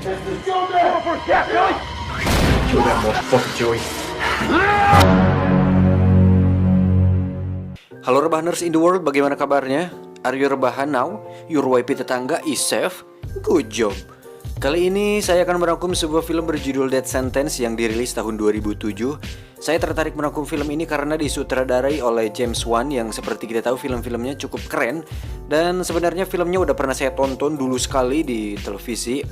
Kill that motherfucker, Joey. Halo Rebahaners in the world, bagaimana kabarnya? Are you rebahan now? Your wifey tetangga is safe? Good job. Kali ini saya akan merangkum sebuah film berjudul Death Sentence yang dirilis tahun 2007. Saya tertarik merangkum film ini karena disutradarai oleh James Wan yang seperti kita tahu film-filmnya cukup keren. Dan sebenarnya filmnya udah pernah saya tonton dulu sekali di televisi.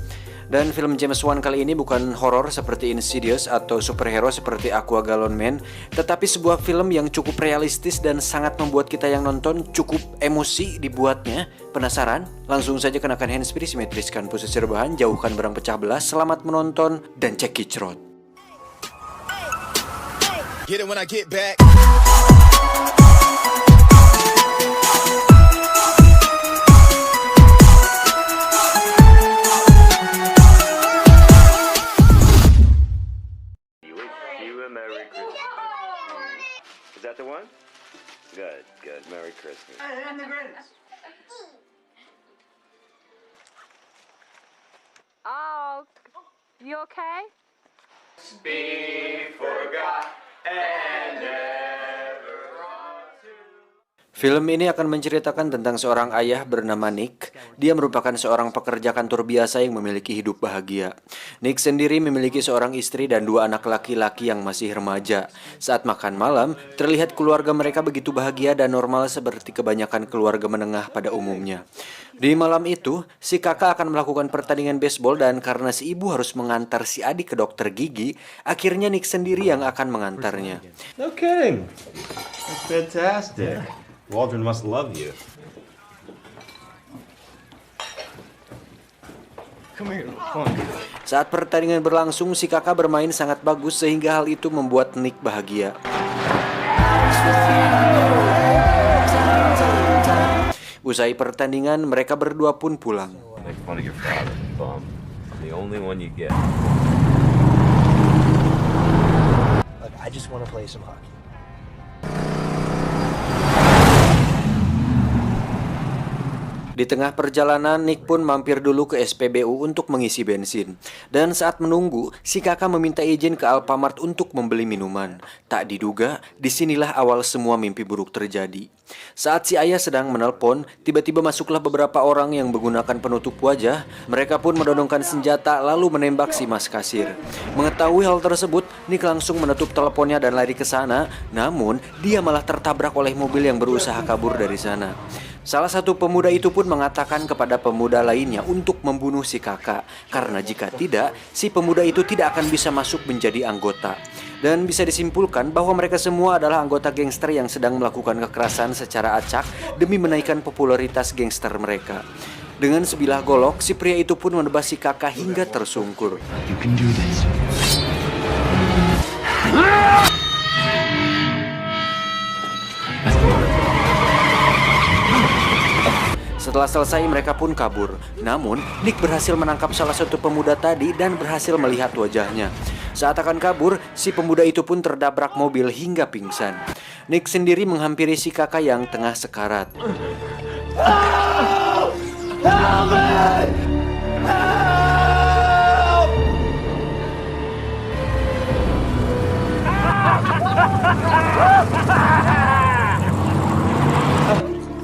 Dan film James Wan kali ini bukan horor seperti Insidious atau superhero seperti Aquagalon Man, tetapi sebuah film yang cukup realistis dan sangat membuat kita yang nonton cukup emosi dibuatnya. Penasaran? Langsung saja kenakan handsfree, simetriskan posisi rebahan, jauhkan barang pecah belah. Selamat menonton dan cek kicrot. Get it when I get back. Merry Christmas. Is that the one? Good, good. Merry Christmas. And the greatest. Oh, you okay? Be forgot and never ought to. Film ini akan menceritakan tentang seorang ayah bernama Nick. Dia merupakan seorang pekerja kantor biasa yang memiliki hidup bahagia. Nick sendiri memiliki seorang istri dan dua anak laki-laki yang masih remaja. Saat makan malam, terlihat keluarga mereka begitu bahagia dan normal seperti kebanyakan keluarga menengah pada umumnya. Di malam itu, si kakak akan melakukan pertandingan baseball dan karena si ibu harus mengantar si adik ke dokter gigi, akhirnya Nick sendiri yang akan mengantarnya. No kidding. That's fantastic. Waldron must love you. Come here, come on. Saat pertandingan berlangsung, si kakak bermain sangat bagus sehingga hal itu membuat Nick bahagia. Usai pertandingan, mereka berdua pun pulang. Make fun of your father, bum. I'm the only one you get. Look, I just want to play some hockey. Di tengah perjalanan, Nick pun mampir dulu ke SPBU untuk mengisi bensin. Dan saat menunggu, si kakak meminta izin ke Alfamart untuk membeli minuman. Tak diduga, disinilah awal semua mimpi buruk terjadi. Saat si ayah sedang menelpon, tiba-tiba masuklah beberapa orang yang menggunakan penutup wajah. Mereka pun menodongkan senjata lalu menembak si mas kasir. Mengetahui hal tersebut, Nick langsung menutup teleponnya dan lari ke sana. Namun, dia malah tertabrak oleh mobil yang berusaha kabur dari sana. Salah satu pemuda itu pun mengatakan kepada pemuda lainnya untuk membunuh si kakak, karena jika tidak, si pemuda itu tidak akan bisa masuk menjadi anggota. Dan bisa disimpulkan bahwa mereka semua adalah anggota gangster yang sedang melakukan kekerasan secara acak demi menaikkan popularitas gangster mereka. Dengan sebilah golok, si pria itu pun menebas si kakak hingga tersungkur. You can do this. Setelah selesai mereka pun kabur. Namun Nick berhasil menangkap salah satu pemuda tadi dan berhasil melihat wajahnya. Saat akan kabur, si pemuda itu pun terdabrak mobil hingga pingsan. Nick sendiri menghampiri si kakak yang tengah sekarat. Help me! Help!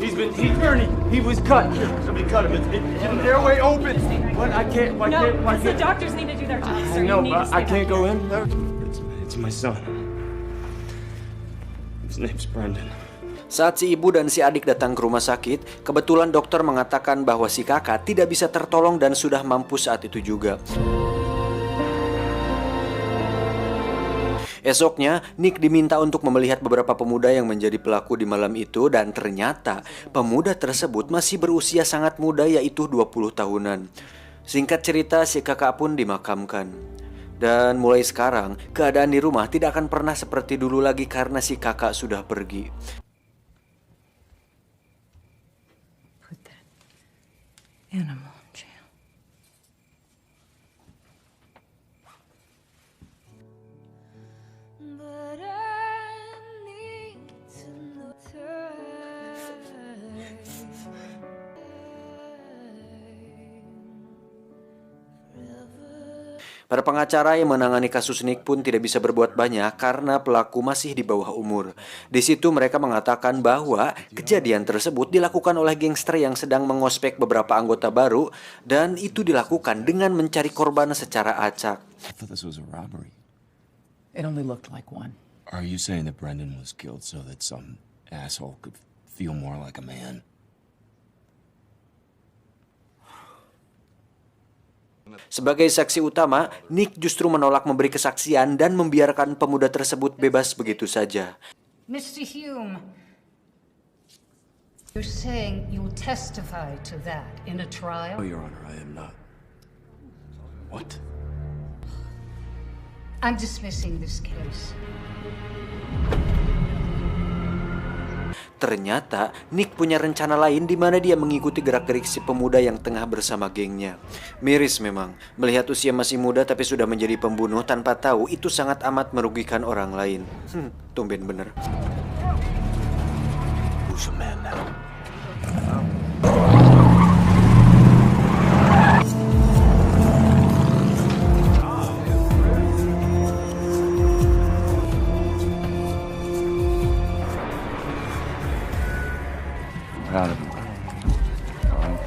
He's burning. He was cut. Somebody cut him. It's airway open. What? I can't. Why No, can't? Why because the can't? doctors need to do their job, sir. I know, You need to but stay I can't back go here. in there. It's my son. His name's Brendan. Saat si ibu dan si adik datang ke rumah sakit, kebetulan dokter mengatakan bahwa si kakak tidak bisa tertolong dan sudah mampus saat itu juga. Esoknya, Nick diminta untuk melihat beberapa pemuda yang menjadi pelaku di malam itu dan ternyata pemuda tersebut masih berusia sangat muda, yaitu 20 tahunan. Singkat cerita, si kakak pun dimakamkan. Dan mulai sekarang, keadaan di rumah tidak akan pernah seperti dulu lagi karena si kakak sudah pergi. Put that animal in jail. But I need to know forever. Para pengacara yang menangani kasus Nick pun tidak bisa berbuat banyak karena pelaku masih di bawah umur. Di situ mereka mengatakan bahwa kejadian tersebut dilakukan oleh gangster yang sedang mengospek beberapa anggota baru dan itu dilakukan dengan mencari korban secara acak. I thought this was a robbery. It only looked like one. Are you saying that Brendan was killed so that some asshole could feel more like a man? Sebagai saksi utama, Nick justru menolak memberi kesaksian dan membiarkan pemuda tersebut bebas begitu saja. Mr. Hume, you're saying you'll testify to that in a trial? Oh, Your Honor, I am not. What? I'm dismissing this case. Ternyata Nick punya rencana lain di mana dia mengikuti gerak-gerik si pemuda yang tengah bersama gengnya. Miris memang, melihat usia masih muda tapi sudah menjadi pembunuh tanpa tahu itu sangat amat merugikan orang lain. Tumben bener. Who's a man now? Proud of him. All right.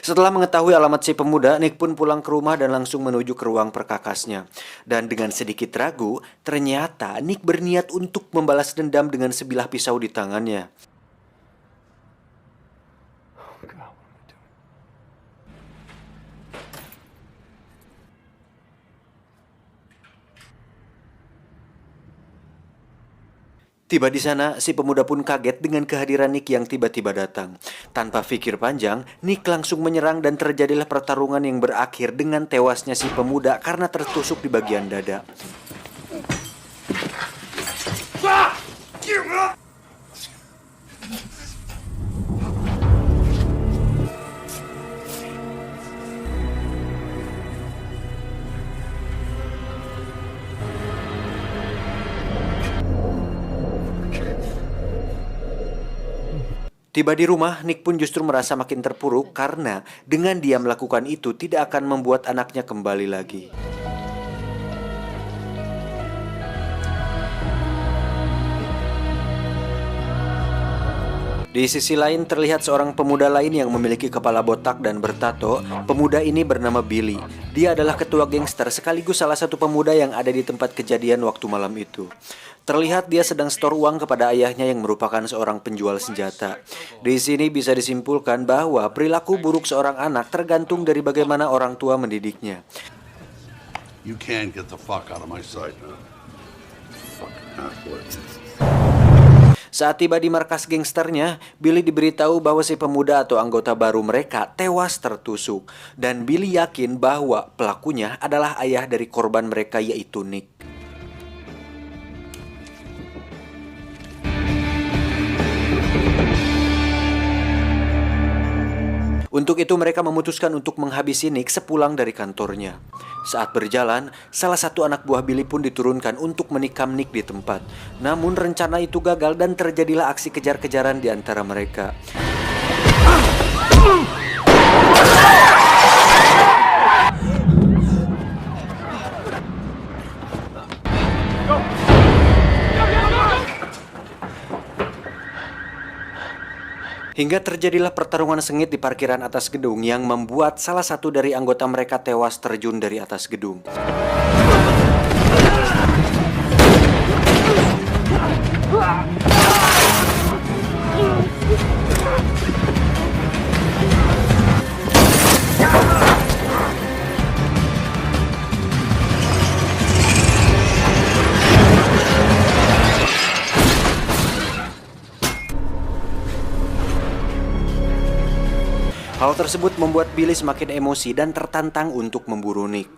Setelah mengetahui alamat si pemuda, Nick pun pulang ke rumah dan langsung menuju ke ruang perkakasnya. Dan dengan sedikit ragu, ternyata Nick berniat untuk membalas dendam dengan sebilah pisau di tangannya. Tiba di sana, si pemuda pun kaget dengan kehadiran Nick yang tiba-tiba datang. Tanpa pikir panjang, Nick langsung menyerang dan terjadilah pertarungan yang berakhir dengan tewasnya si pemuda karena tertusuk di bagian dada. Tiba di rumah, Nick pun justru merasa makin terpuruk karena dengan dia melakukan itu tidak akan membuat anaknya kembali lagi. Di sisi lain terlihat seorang pemuda lain yang memiliki kepala botak dan bertato. Pemuda ini bernama Billy. Dia adalah ketua gangster sekaligus salah satu pemuda yang ada di tempat kejadian waktu malam itu. Terlihat dia sedang setor uang kepada ayahnya yang merupakan seorang penjual senjata. Di sini bisa disimpulkan bahwa perilaku buruk seorang anak tergantung dari bagaimana orang tua mendidiknya. You can't get the fuck out of my sight, man. Fucking halfway. Saat tiba di markas gangsternya, Billy diberitahu bahwa si pemuda atau anggota baru mereka tewas tertusuk. Dan Billy yakin bahwa pelakunya adalah ayah dari korban mereka yaitu Nick. Untuk itu mereka memutuskan untuk menghabisi Nick sepulang dari kantornya. Saat berjalan, salah satu anak buah Billy pun diturunkan untuk menikam Nick di tempat. Namun rencana itu gagal dan terjadilah aksi kejar-kejaran di antara mereka. Hingga terjadilah pertarungan sengit di parkiran atas gedung yang membuat salah satu dari anggota mereka tewas terjun dari atas gedung. Hal tersebut membuat Billy semakin emosi dan tertantang untuk memburu Nick.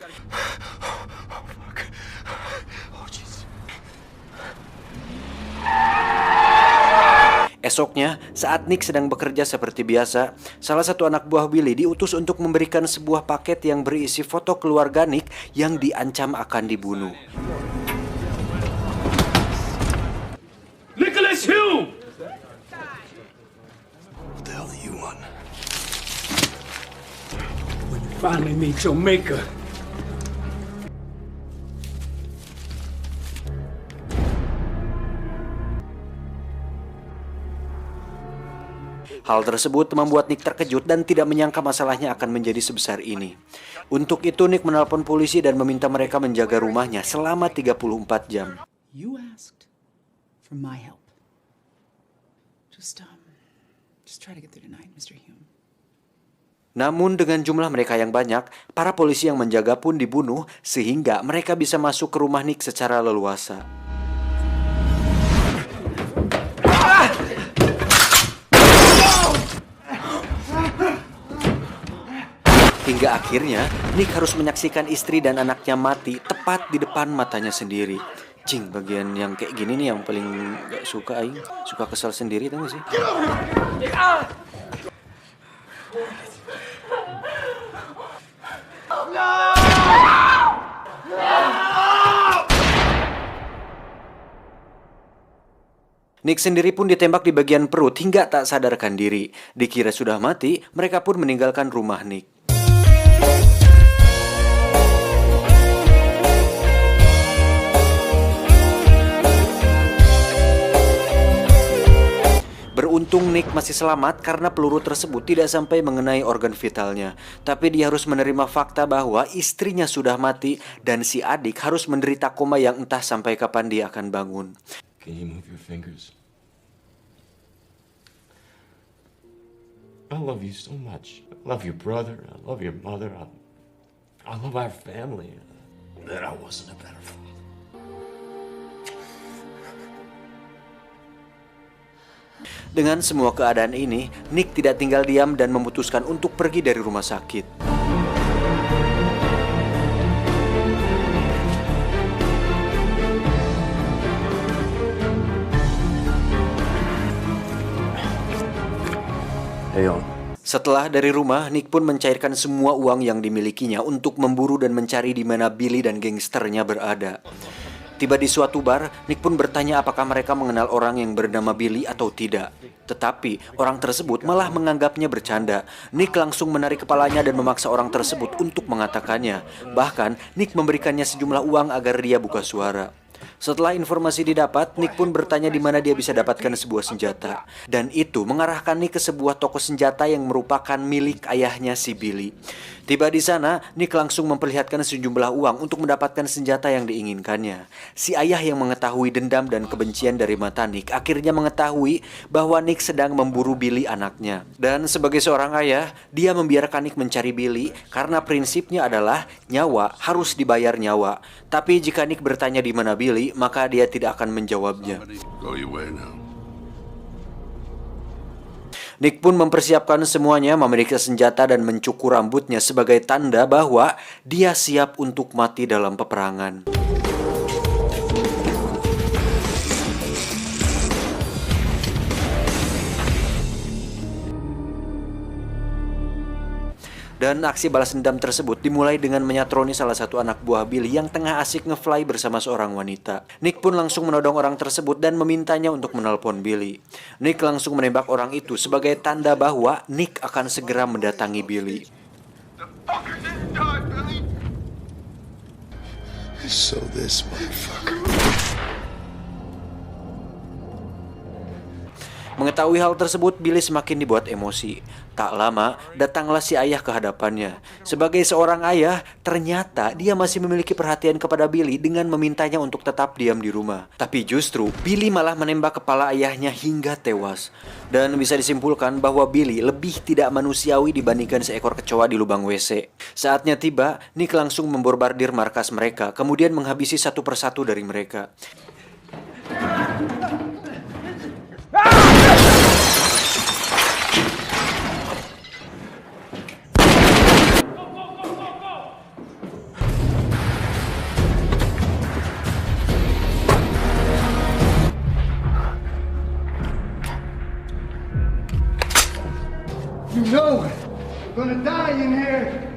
Esoknya, saat Nick sedang bekerja seperti biasa, salah satu anak buah Billy diutus untuk memberikan sebuah paket yang berisi foto keluarga Nick yang diancam akan dibunuh. Nicholas Hume! What the hell do you want? finally meet your maker. Hal tersebut membuat Nick terkejut dan tidak menyangka masalahnya akan menjadi sebesar ini. Untuk itu Nick menelpon polisi dan meminta mereka menjaga rumahnya selama 34 jam. You asked for my help. Just try to get through tonight, Mr. Hume. Namun dengan jumlah mereka yang banyak, para polisi yang menjaga pun dibunuh sehingga mereka bisa masuk ke rumah Nick secara leluasa. Hingga akhirnya, Nick harus menyaksikan istri dan anaknya mati tepat di depan matanya sendiri. Cing, bagian yang kayak gini nih yang paling gak suka aing. Suka kesel sendiri, tau gak sih? Nick sendiri pun ditembak di bagian perut hingga tak sadarkan diri. Dikira sudah mati, mereka pun meninggalkan rumah Nick. Beruntung Nick masih selamat karena peluru tersebut tidak sampai mengenai organ vitalnya. Tapi dia harus menerima fakta bahwa istrinya sudah mati dan si adik harus menderita koma yang entah sampai kapan dia akan bangun. Can you move your fingers? I love you so much. I love your brother. I love your mother. I love our family. That I wasn't a better father. Dengan semua keadaan ini, Nick tidak tinggal diam dan memutuskan untuk pergi dari rumah sakit. Setelah dari rumah, Nick pun mencairkan semua uang yang dimilikinya untuk memburu dan mencari di mana Billy dan gangsternya berada. Tiba di suatu bar, Nick pun bertanya apakah mereka mengenal orang yang bernama Billy atau tidak. Tetapi orang tersebut malah menganggapnya bercanda. Nick langsung menarik kepalanya dan memaksa orang tersebut untuk mengatakannya. Bahkan Nick memberikannya sejumlah uang agar dia buka suara. Setelah informasi didapat, Nick pun bertanya di mana dia bisa dapatkan sebuah senjata. Dan itu mengarahkan Nick ke sebuah toko senjata yang merupakan milik ayahnya si Billy. Tiba di sana, Nick langsung memperlihatkan sejumlah uang untuk mendapatkan senjata yang diinginkannya. Si ayah yang mengetahui dendam dan kebencian dari mata Nick akhirnya mengetahui bahwa Nick sedang memburu Billy anaknya. Dan sebagai seorang ayah, dia membiarkan Nick mencari Billy karena prinsipnya adalah nyawa harus dibayar nyawa. Tapi jika Nick bertanya di mana Billy, maka dia tidak akan menjawabnya. Go your way now. Nick pun mempersiapkan semuanya, memeriksa senjata dan mencukur rambutnya sebagai tanda bahwa dia siap untuk mati dalam peperangan. Dan aksi balas dendam tersebut dimulai dengan menyatroni salah satu anak buah Billy yang tengah asik nge-fly bersama seorang wanita. Nick pun langsung menodong orang tersebut dan memintanya untuk menelpon Billy. Nick langsung menembak orang itu sebagai tanda bahwa Nick akan segera mendatangi Billy. So this motherfucker. Mengetahui hal tersebut, Billy semakin dibuat emosi. Tak lama, datanglah si ayah ke hadapannya. Sebagai seorang ayah, ternyata dia masih memiliki perhatian kepada Billy dengan memintanya untuk tetap diam di rumah. Tapi justru, Billy malah menembak kepala ayahnya hingga tewas. Dan bisa disimpulkan bahwa Billy lebih tidak manusiawi dibandingkan seekor kecoa di lubang WC. Saatnya tiba, Nick langsung memborbardir markas mereka, kemudian menghabisi satu persatu dari mereka. You know it. You're gonna die in here.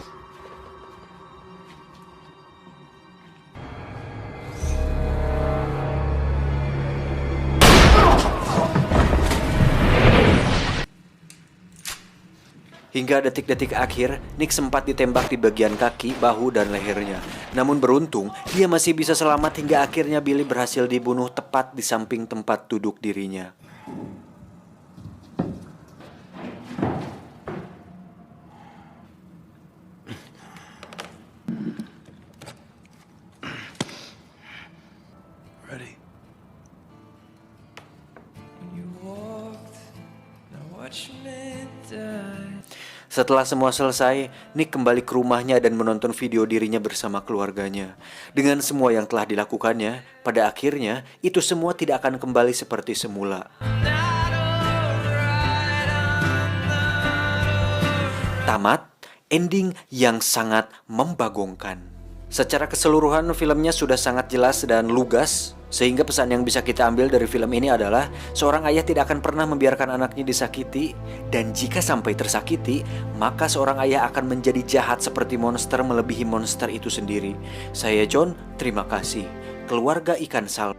Hingga detik-detik akhir, Nick sempat ditembak di bagian kaki, bahu, dan lehernya. Namun beruntung, dia masih bisa selamat hingga akhirnya Billy berhasil dibunuh tepat di samping tempat duduk dirinya. Ready? Setelah semua selesai, Nick kembali ke rumahnya dan menonton video dirinya bersama keluarganya. Dengan semua yang telah dilakukannya, pada akhirnya itu semua tidak akan kembali seperti semula. Tamat, ending yang sangat membagongkan. Secara keseluruhan filmnya sudah sangat jelas dan lugas, sehingga pesan yang bisa kita ambil dari film ini adalah seorang ayah tidak akan pernah membiarkan anaknya disakiti, dan jika sampai tersakiti, maka seorang ayah akan menjadi jahat seperti monster melebihi monster itu sendiri. Saya John, terima kasih. Keluarga Ikan Sal.